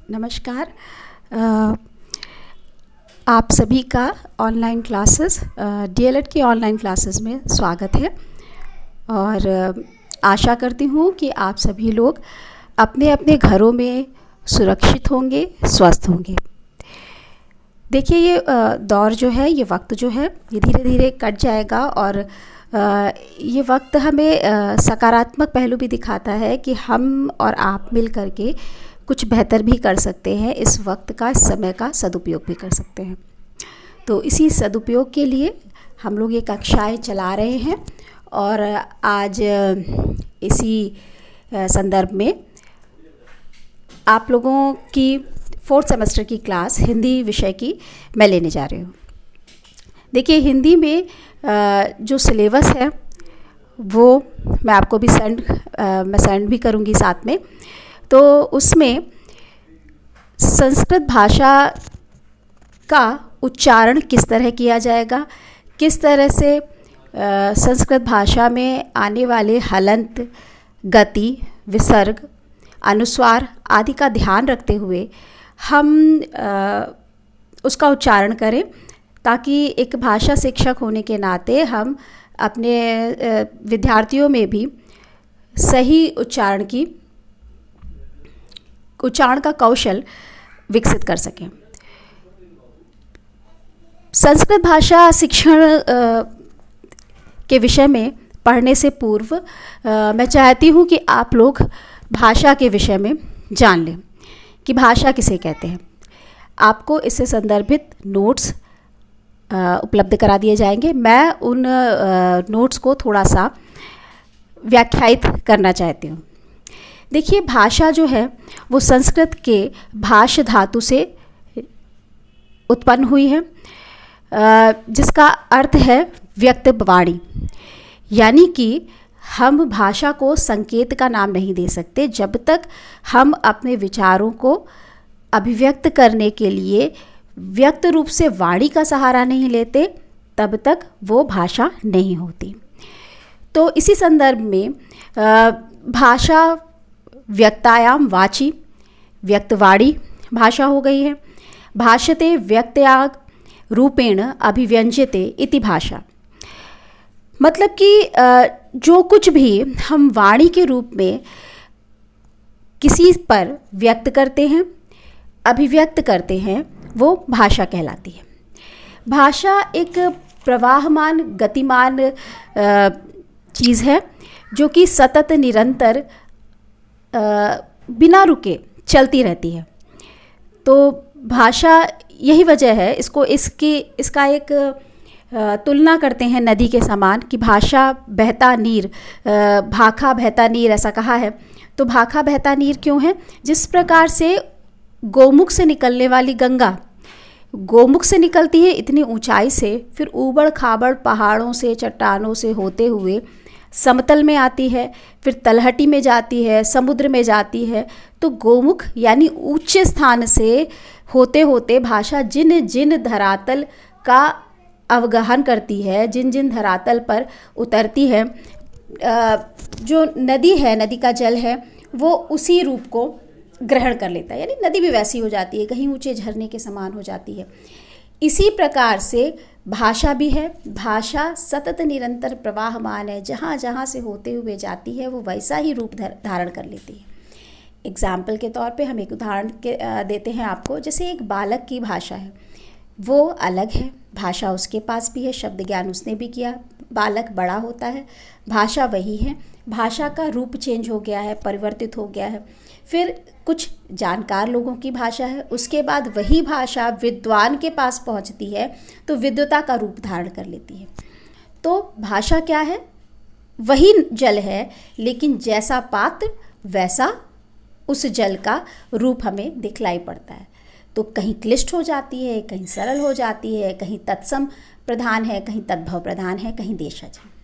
नमस्कार। आप सभी का ऑनलाइन क्लासेस डीएलएड की ऑनलाइन क्लासेस में स्वागत है और आशा करती हूँ कि आप सभी लोग अपने अपने घरों में सुरक्षित होंगे, स्वस्थ होंगे। देखिए, ये दौर जो है, ये वक्त जो है, ये धीरे धीरे कट जाएगा और ये वक्त हमें सकारात्मक पहलू भी दिखाता है कि हम और आप मिल करके कुछ बेहतर भी कर सकते हैं। इस वक्त का, इस समय का सदुपयोग भी कर सकते हैं। तो इसी सदुपयोग के लिए हम लोग ये कक्षाएं चला रहे हैं और आज इसी संदर्भ में आप लोगों की 4th सेमेस्टर की क्लास हिंदी विषय की मैं लेने जा रही हूँ। देखिए, हिंदी में जो सिलेबस है वो मैं आपको भी सेंड भी करूँगी साथ में। तो उसमें संस्कृत भाषा का उच्चारण किस तरह किया जाएगा, किस तरह से संस्कृत भाषा में आने वाले हलंत, गति, विसर्ग, अनुस्वार आदि का ध्यान रखते हुए हम उसका उच्चारण करें, ताकि एक भाषा शिक्षक होने के नाते हम अपने विद्यार्थियों में भी सही उच्चारण का कौशल विकसित कर सकें। संस्कृत भाषा शिक्षण के विषय में पढ़ने से पूर्व मैं चाहती हूँ कि आप लोग भाषा के विषय में जान लें कि भाषा किसे कहते हैं। आपको इससे संदर्भित नोट्स उपलब्ध करा दिए जाएंगे। मैं उन नोट्स को थोड़ा सा व्याख्यायित करना चाहती हूँ। देखिए, भाषा जो है वो संस्कृत के भाष धातु से उत्पन्न हुई है, जिसका अर्थ है व्यक्त वाणी। यानी कि हम भाषा को संकेत का नाम नहीं दे सकते जब तक हम अपने विचारों को अभिव्यक्त करने के लिए व्यक्त रूप से वाणी का सहारा नहीं लेते, तब तक वो भाषा नहीं होती। तो इसी संदर्भ में भाषा व्यक्तायाम वाची, व्यक्तवाणी भाषा हो गई है। भाषते व्यक्तया रूपेण अभिव्यंज्यते इति भाषा। मतलब कि जो कुछ भी हम वाणी के रूप में किसी पर व्यक्त करते हैं, अभिव्यक्त करते हैं, वो भाषा कहलाती है। भाषा एक प्रवाहमान, गतिमान चीज़ है जो कि सतत, निरंतर, बिना रुके चलती रहती है। तो भाषा, यही वजह है इसका एक तुलना करते हैं नदी के समान कि भाषा बहता नीर, भाखा बहता नीर, ऐसा कहा है। तो भाखा बहता नीर क्यों है? जिस प्रकार से गोमुख से निकलने वाली गंगा गोमुख से निकलती है इतनी ऊंचाई से, फिर ऊबड़ खाबड़ पहाड़ों से, चट्टानों से होते हुए समतल में आती है, फिर तलहटी में जाती है, समुद्र में जाती है। तो गोमुख यानी ऊंचे स्थान से होते होते भाषा जिन जिन धरातल का अवगाहन करती है, जिन जिन धरातल पर उतरती है, जो नदी है, नदी का जल है, वो उसी रूप को ग्रहण कर लेता है। यानी नदी भी वैसी हो जाती है, कहीं ऊंचे झरने के समान हो जाती है। इसी प्रकार से भाषा भी है। भाषा सतत निरंतर प्रवाहमान है, जहाँ जहाँ से होते हुए जाती है वो वैसा ही रूप धारण कर लेती है। एग्जाम्पल के तौर पे हम एक उदाहरण देते हैं आपको। जैसे एक बालक की भाषा है, वो अलग है, भाषा उसके पास भी है, शब्द ज्ञान उसने भी किया। बालक बड़ा होता है, भाषा वही है, भाषा का रूप चेंज हो गया है, परिवर्तित हो गया है। फिर कुछ जानकार लोगों की भाषा है, उसके बाद वही भाषा विद्वान के पास पहुंचती है तो विद्वता का रूप धारण कर लेती है। तो भाषा क्या है? वही जल है, लेकिन जैसा पात्र वैसा उस जल का रूप हमें दिखलाई पड़ता है। तो कहीं क्लिष्ट हो जाती है, कहीं सरल हो जाती है, कहीं तत्सम प्रधान है, कहीं तद्भव प्रधान है, कहीं देशज है।